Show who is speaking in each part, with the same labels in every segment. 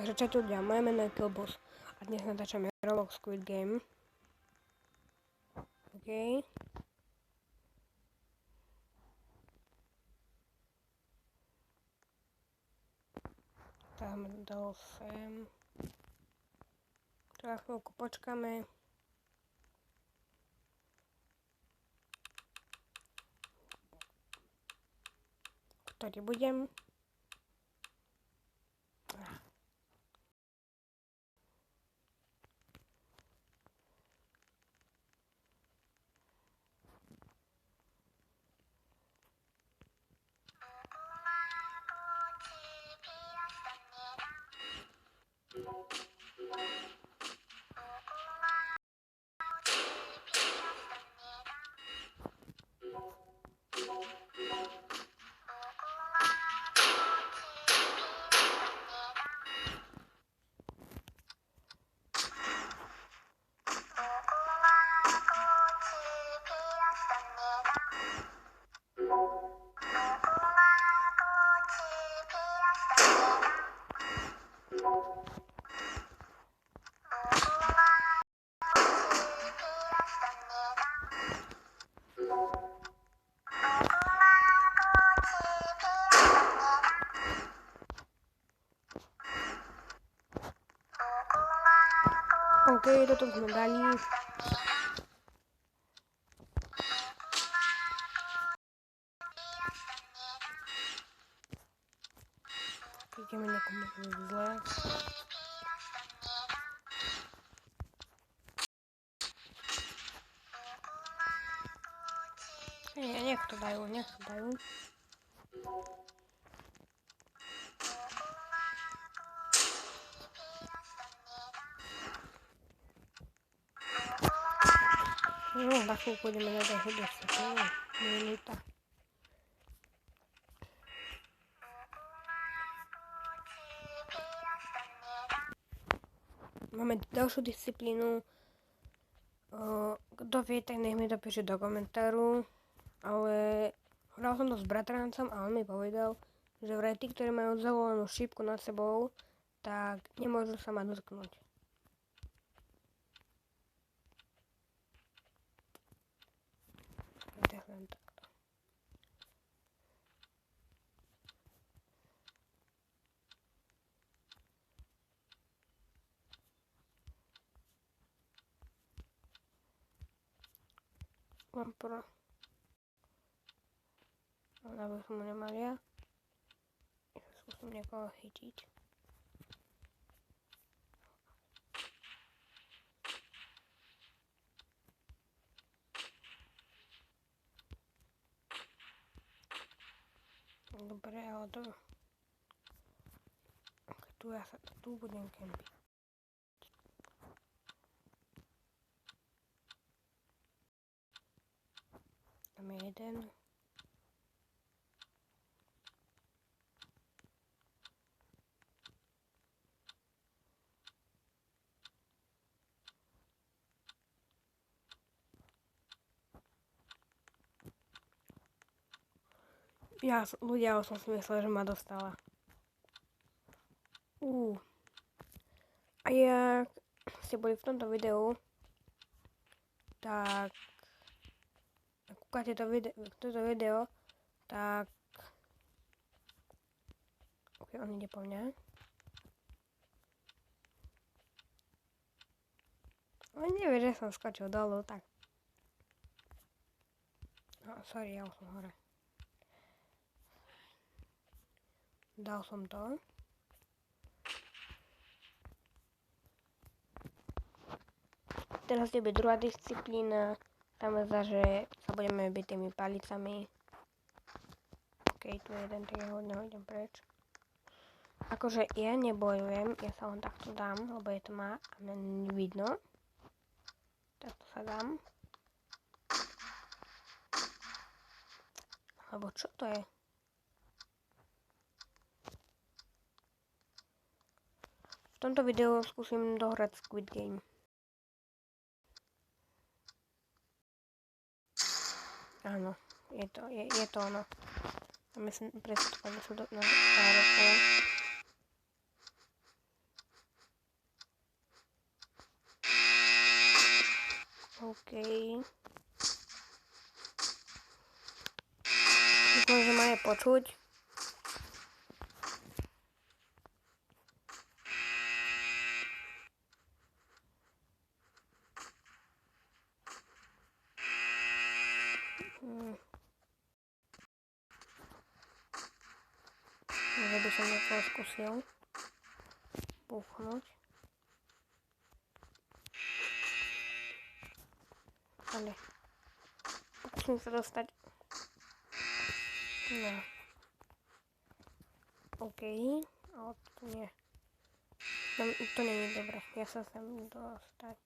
Speaker 1: Takže čo tu ľudia, moje meno je Killboss a dnes natáčame Roblox Squid Game. OK. Dáme dal sem. Teda chvíľku počkáme. Ktorý budem. OK, toto sme dali. Ideme niekomu zle. Nech to dajú. No, na chvíľku ideme na ďalšiu 10 minúta. Máme ďalšiu disciplínu. Kto vie, tak nech mi to píše do komentáru. Ale hral som to s bratrancom a on mi povedal, že vraj tí, ktorí majú zavolenú šípku nad sebou, tak nemôžu sa ma dotknúť. Len takto. Mám aby som ho nemal ja. Skúsim niekoho chytiť. Dobre, ale to... Tu budem kempiť. Tam je jeden. Ľudia, som si myslel, že ma dostala. A jak ste boli v tomto videu, tak kúkate toto video, tak ok, on ide po mňa. On nevie, že som skočil dolu, tak. No, sorry, ja už som hore. Dal som to. Teraz bude druhá disciplína. Tam je že sa budeme byť tými palicami. OK, tu je jeden, tak ja hodím preč. Akože ja nebojujem, ja sa len takto dám, lebo je tma a mňa nevidno. Takto sa dám. Alebo čo to je? V tomto videu skúsim dohrať Squid Game. Áno, je to ono. A myslím, prestupovali sú na pár rokov. Okej. Dúfam, že ma je počuť. Možno by som to skúsil búchnuť. Ale pokúsim sa dostať. No. Okej. Ale to nie. To nie je dobré. Ja sa sem dostať.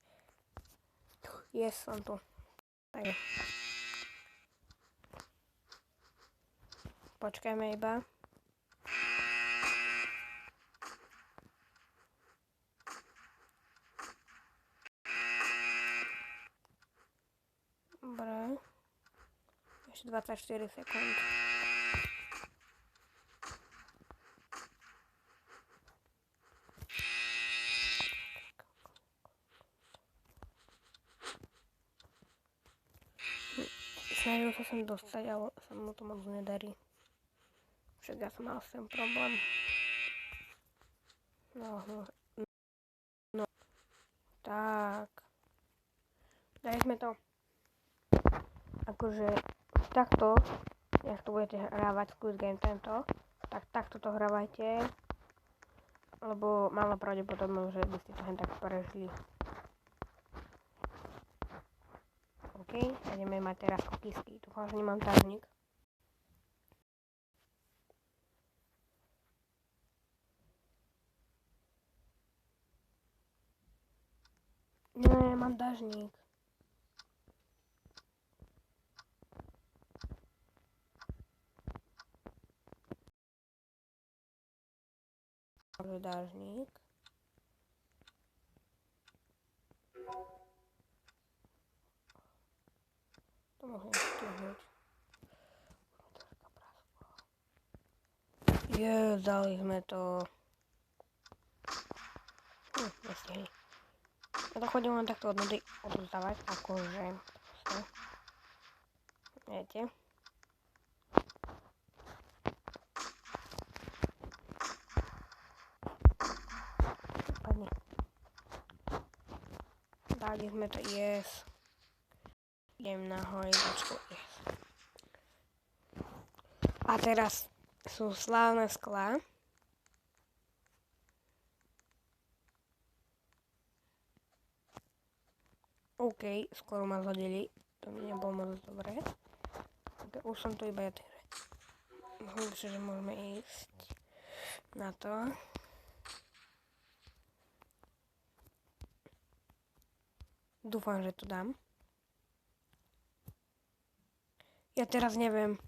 Speaker 1: Som tu. Tak. Počkajme iba. Dobre. Ešte 24 sekúnd. Snažil sa sem dostať, ale sa mu to moc nedarí. Však ja som mal s tým problém. No. Tak. Dali sme to. Akože takto, ak to budete hrávať Squid Game tento, tak takto to hrávajte. Lebo málo pravdepodobnosť, že by ste to hen tak prežili. OK, ideme mať teraz kukisky. Dúfam, že nemám tážnik. Nie, mám dážnik. Dážnik. To môžem stiahnuť. Dali sme to. Nestihli. Ja to chodím len takto odovzdávať, akože proste. Viete. Padni. Dali sme to, Idem na horizočku, A teraz sú slávne sklá. OK, skoro ma zhodili. To mi nebolo moc dobré. Okay, už som tu iba ja týre. Myslím, že môžeme ísť na to. Dúfam, že to dám. Ja teraz neviem.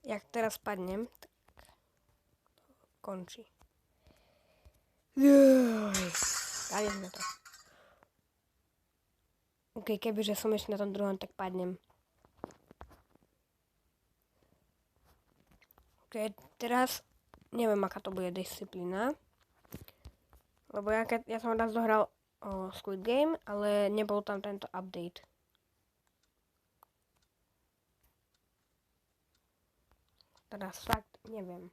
Speaker 1: Jak teraz padnem, tak končí. Dali sme to. OK, kebyže som ešte na tom druhom, tak padnem. OK, teraz neviem, aká to bude disciplína. Lebo ja som raz dohral Squid Game, ale nebol tam tento update. Teraz fakt neviem.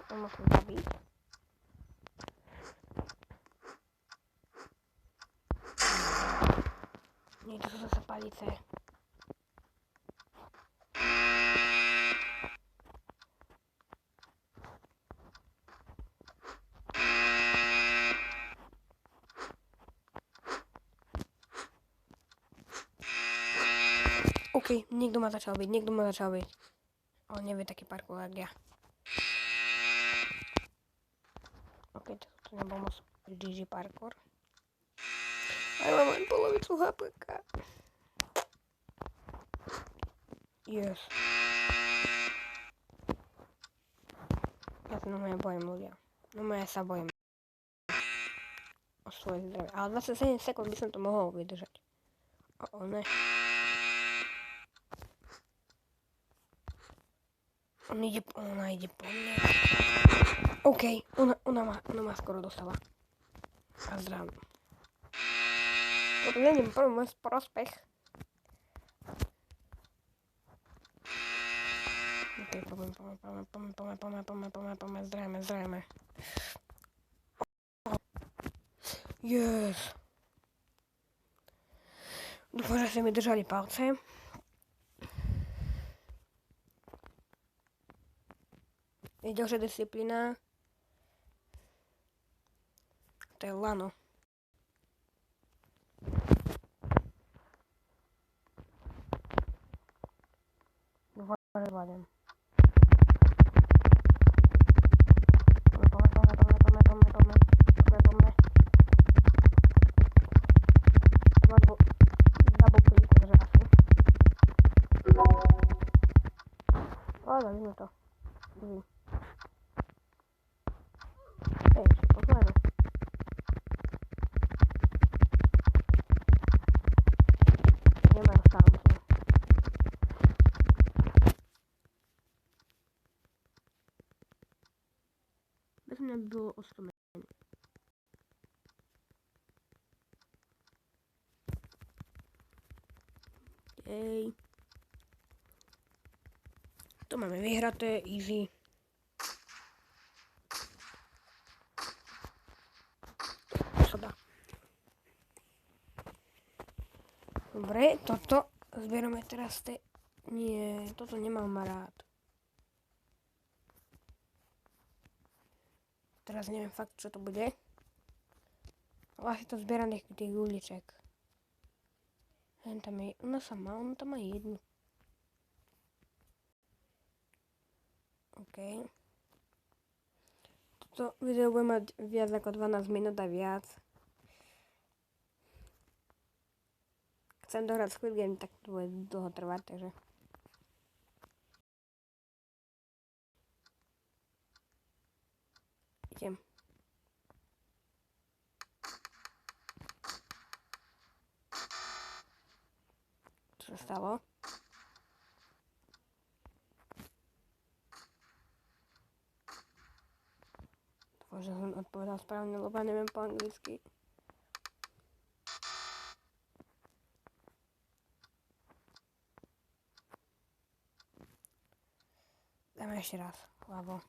Speaker 1: Musím zabiť. Nie, to sú zase palice. OK, niekto ma začal byť. On nevie taký parkour, jak ja. OK, to nebol moc GG parkour. Ale mám len polovicu HPK. Yes. Ja sa normálne bojím ľudia. Ja sa bojím. svoje zdravie. Ale 27 sekúnd by som to mohol vydržať. Ne. Ona ide po mne. OK, ona ma skoro dostala. A zdravím. Toto není prvý môj prospech. OK, poďme, zdravíme. Yes. Dúfam, že ste mi držali palce. Je ďalšia disciplína. To je lano. Dúfam, že zvládnem. Zvládam to. Posledné. Nemajú šancu. Bez mňa by bylo o 100 menej. Okej. To máme vyhraté, easy. To sa dá. Dobre, toto zbierame teraz Nie, toto nemám rád. Teraz neviem fakt, čo to bude. Vlastne to zbieram tých guliček. Tam je, ona tam má jednu. OK. Toto video bude mať viac ako 12 minút a viac. Chcem dohrať Squid Game, tak to bude dlho trvať, takže... Idem. Čo sa stalo? Dúfam, že som odpovedal správne, lebo neviem po anglicky. Dáme ešte raz, lebo...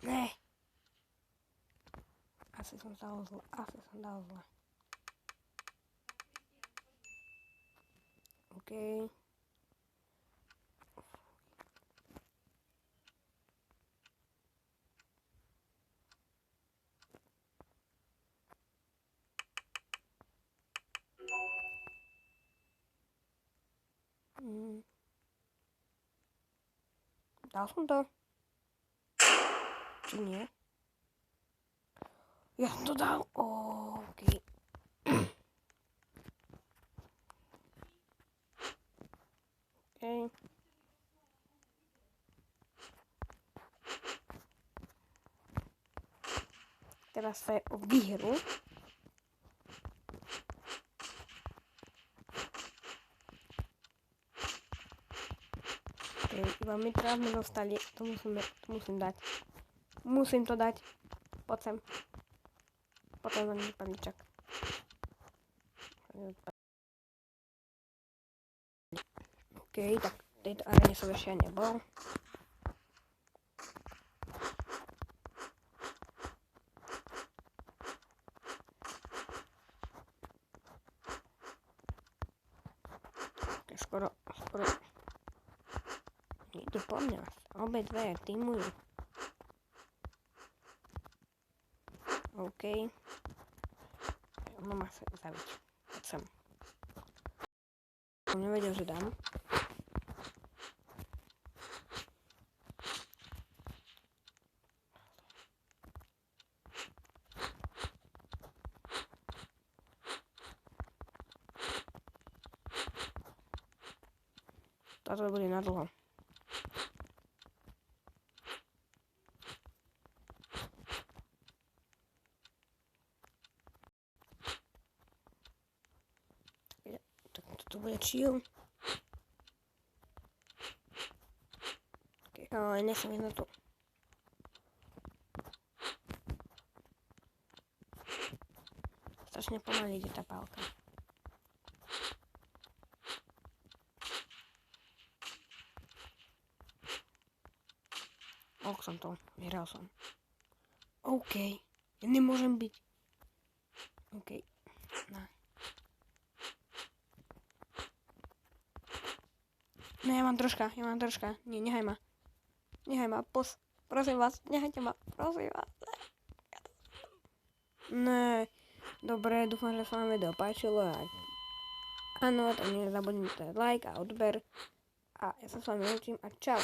Speaker 1: Ne! Asi som dal zle. OK. Dal som to? Či nie? Ja som to dal. OK. OK. Teraz sa o výhru. Iba my teraz sme dostali, to musím dať. Musím to dať. Poď sem. Potom len padličak. OK, tak v tejto aréne som ešte nebol. Skoro. Idú po mňa. Obe dve týmujú. OK. Ono má sa zabiť. Poď sem. Som nevedel, že dám. Toto bude na dlho. Tak toto bude chill. Okay, ale nechcem ísť na to. Strašne pomaly ide tá pálka. Som to, vyhral som. OK, ja nemôžem byť. OK, no. No ja mám troška. Nie, nechaj ma. Prosím vás, nechajte ma, prosím vás. Ne. Dobre, dúfam, že sa vám video páčilo. Áno, tak nezabudnite like a odber. A ja sa s vami učím a čau.